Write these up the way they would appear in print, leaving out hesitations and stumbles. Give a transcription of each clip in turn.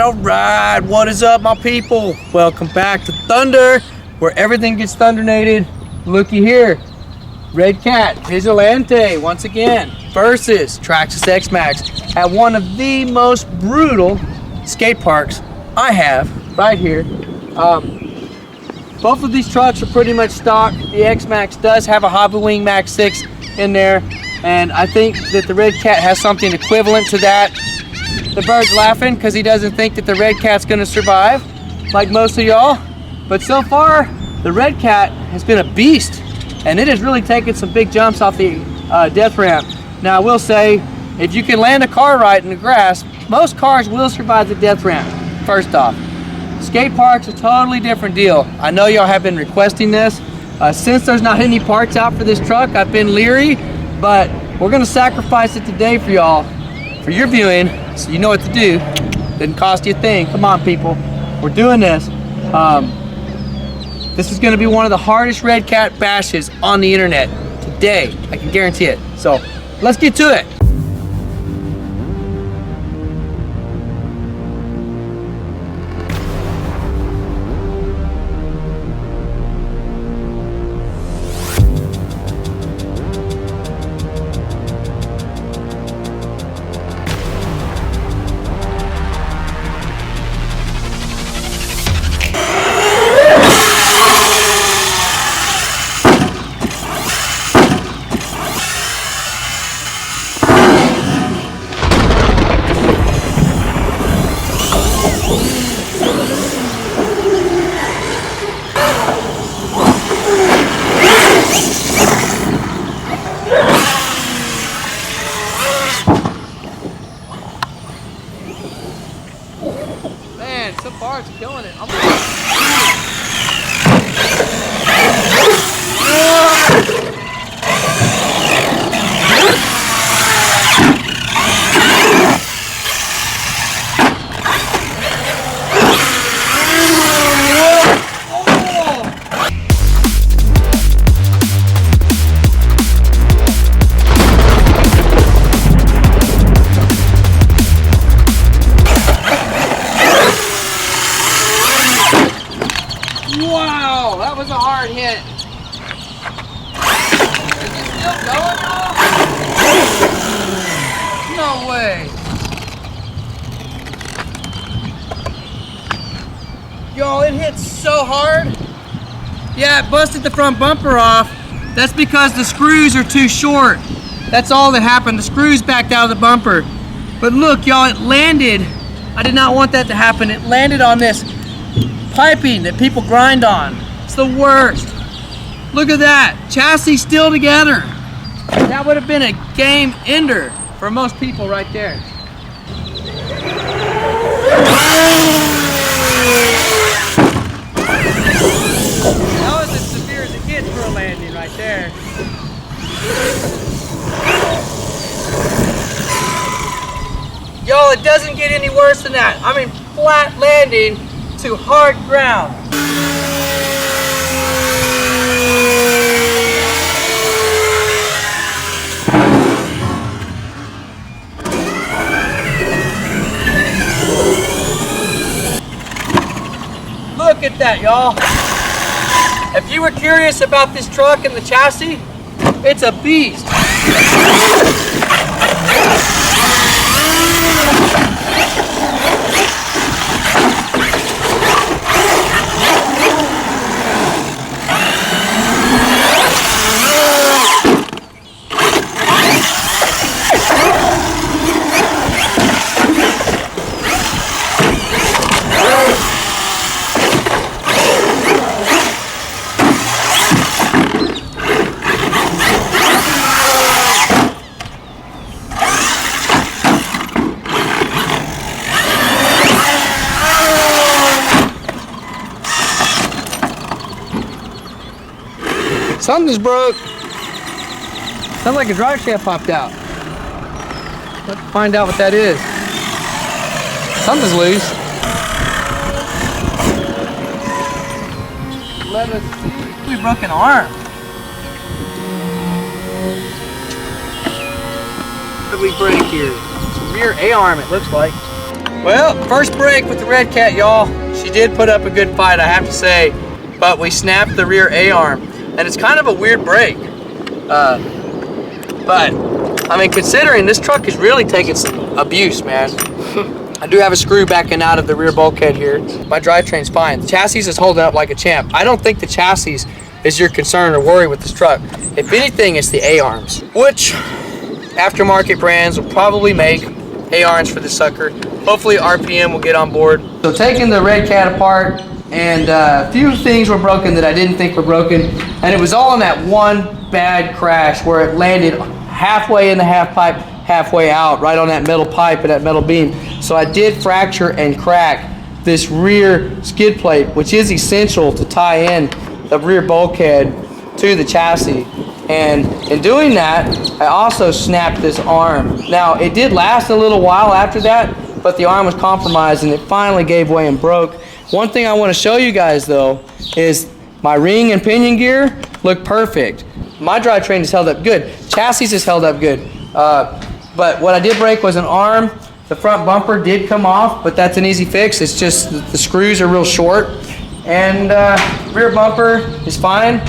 all right. What is up, my people? Welcome back to Thunder, where everything gets thundernated. Looky here, Redcat Vigilante once again versus Traxxas X-Maxx at one of the most brutal skate parks I have right here. Both of these trucks are pretty much stock. The X-Maxx does have a Hobby Wing Max 6 in there, and I think that the Redcat has something equivalent to that. The bird's laughing because he doesn't think that the Redcat's gonna survive, like most of y'all. But so far, the Redcat has been a beast, and it has really taken some big jumps off the death ramp. Now, I will say, if you can land a car right in the grass, most cars will survive the death ramp, first off. Skate park's a totally different deal. I know y'all have been requesting this. Since there's not any parts out for this truck, I've been leery, but we're gonna sacrifice it today for y'all, for your viewing, so you know what to do. Didn't cost you a thing. Come on, people. We're doing this. This is gonna be one of the hardest Redcat bashes on the internet today. I can guarantee it. So let's get to it. Man, so far it's killing it. Wow, that was a hard hit. Is it still going, y'all? No way. Y'all, it hit so hard. Yeah, it busted the front bumper off. That's because the screws are too short. That's all that happened. The screws backed out of the bumper. But look, y'all, it landed. I did not want that to happen. It landed on this piping that people grind on. It's the worst. Look at that. Chassis still together. That would have been a game ender for most people right there. That was as severe as it gets for a landing right there. Y'all, it doesn't get any worse than that. I mean, flat landing to hard ground. Look at that, y'all. If you were curious about this truck and the chassis, it's a beast. Something's broke. Sounds like a drive shaft popped out. Let's find out what that is. Something's loose. Let us see. We broke an arm. What did we break here? Some rear A-arm, it looks like. Well, first break with the Redcat, y'all. She did put up a good fight, I have to say, but we snapped the rear A-arm, and it's kind of a weird break. But, I mean, considering this truck is really taking some abuse, man. I do have a screw backing out of the rear bulkhead here. My drivetrain's fine. The chassis is holding up like a champ. I don't think the chassis is your concern or worry with this truck. If anything, it's the A-arms, which aftermarket brands will probably make A-arms for the sucker. Hopefully RPM will get on board. So taking the Redcat apart, and a few things were broken that I didn't think were broken, and it was all in that one bad crash where it landed halfway in the half pipe, halfway out, right on that metal pipe and that metal beam. So I did fracture and crack this rear skid plate, which is essential to tie in the rear bulkhead to the chassis. And in doing that, I also snapped this arm. Now, it did last a little while after that, but the arm was compromised and it finally gave way and broke. One thing I want to show you guys though is my ring and pinion gear look perfect. My drivetrain is held up good. Chassis is held up good. But what I did break was an arm. The front bumper did come off, but that's an easy fix. It's just the screws are real short. And rear bumper is fine.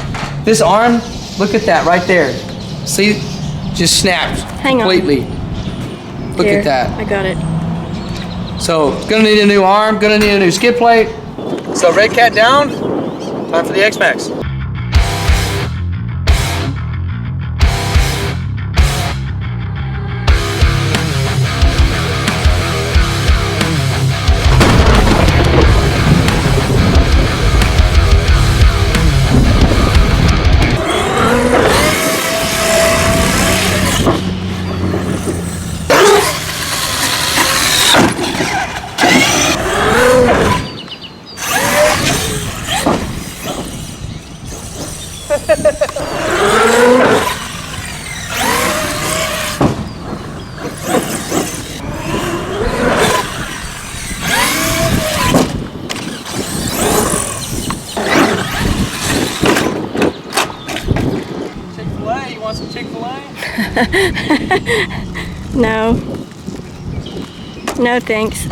This arm, look at that right there. See, just snapped completely. Look at that. I got it. So, gonna need a new arm, gonna need a new skid plate. So Redcat down, time for the X-Maxx. Chick-fil-A, you want some Chick-fil-A? No. No, thanks.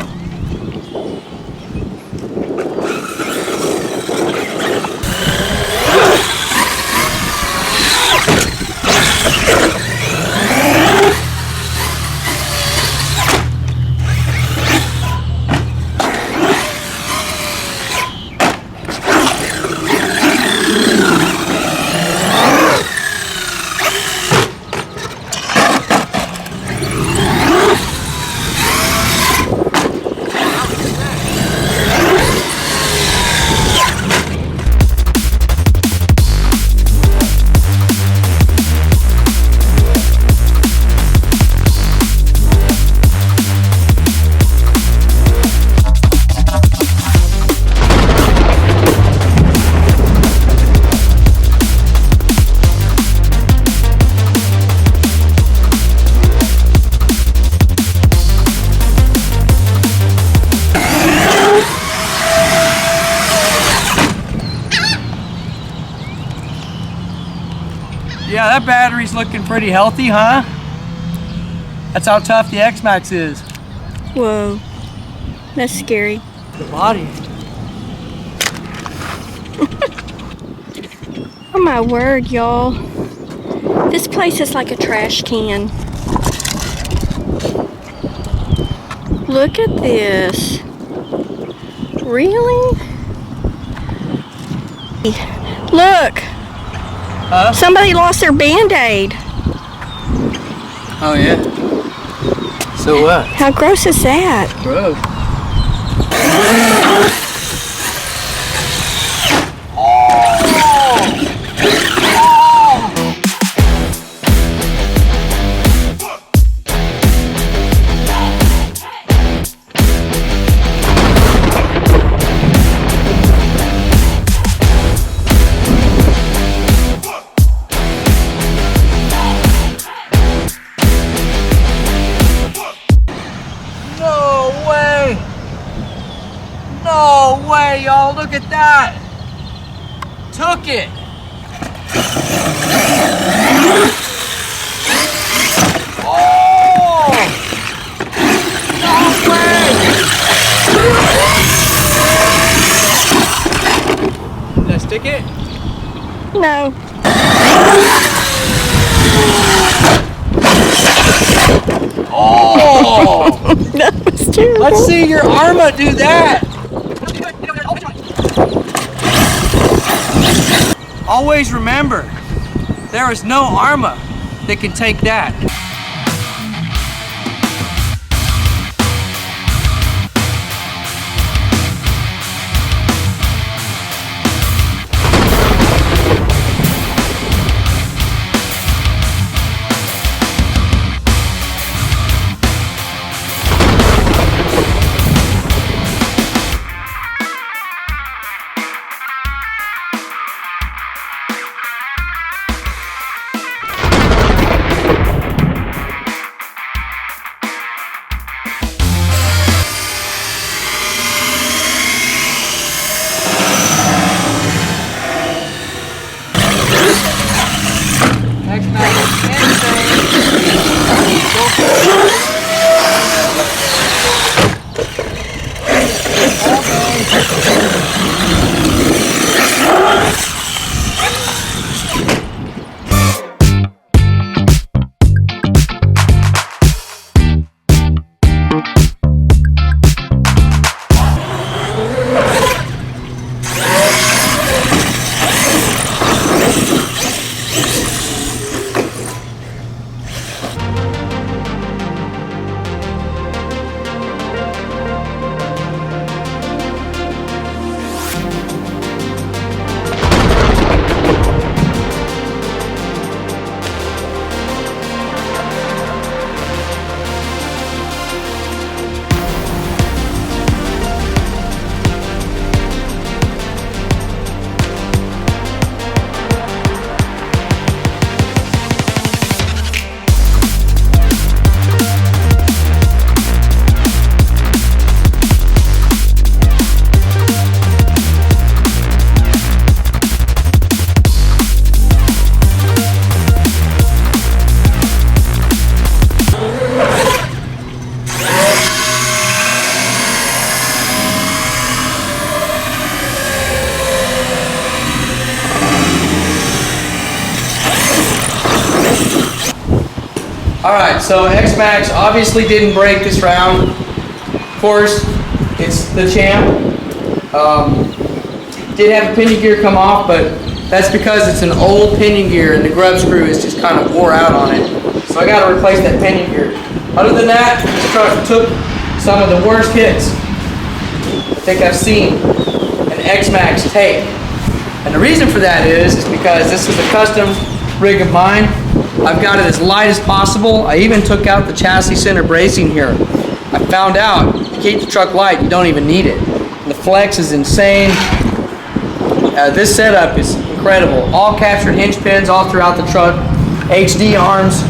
Yeah, that battery's looking pretty healthy, huh? That's how tough the X-Maxx is. Whoa, that's scary. The body. Oh my word, y'all. This place is like a trash can. Look at this. Really? Look. Huh? Somebody lost their Band-Aid. Oh yeah. So what? How gross is that? Gross. No way, y'all, look at that. Took it. Oh! No way. No. Oh! That was terrible. Let's see your Arma do that. Always remember, there is no Arma that can take that. Alright, so X-Maxx obviously didn't break this round. Of course, it's the champ. Did have a pinion gear come off, but that's because it's an old pinion gear and the grub screw is just kind of wore out on it. So I got to replace that pinion gear. Other than that, this truck took some of the worst hits I think I've seen an X-Maxx take. And the reason for that is because this is a custom rig of mine. I've got it as light as possible. I even took out the chassis center bracing here. I found out to keep the truck light, you don't even need it. The flex is insane. This setup is incredible. All captured hinge pins all throughout the truck. HD arms.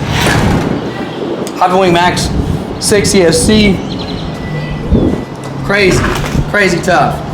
Hoverwing Max 6 ESC. Crazy, crazy tough.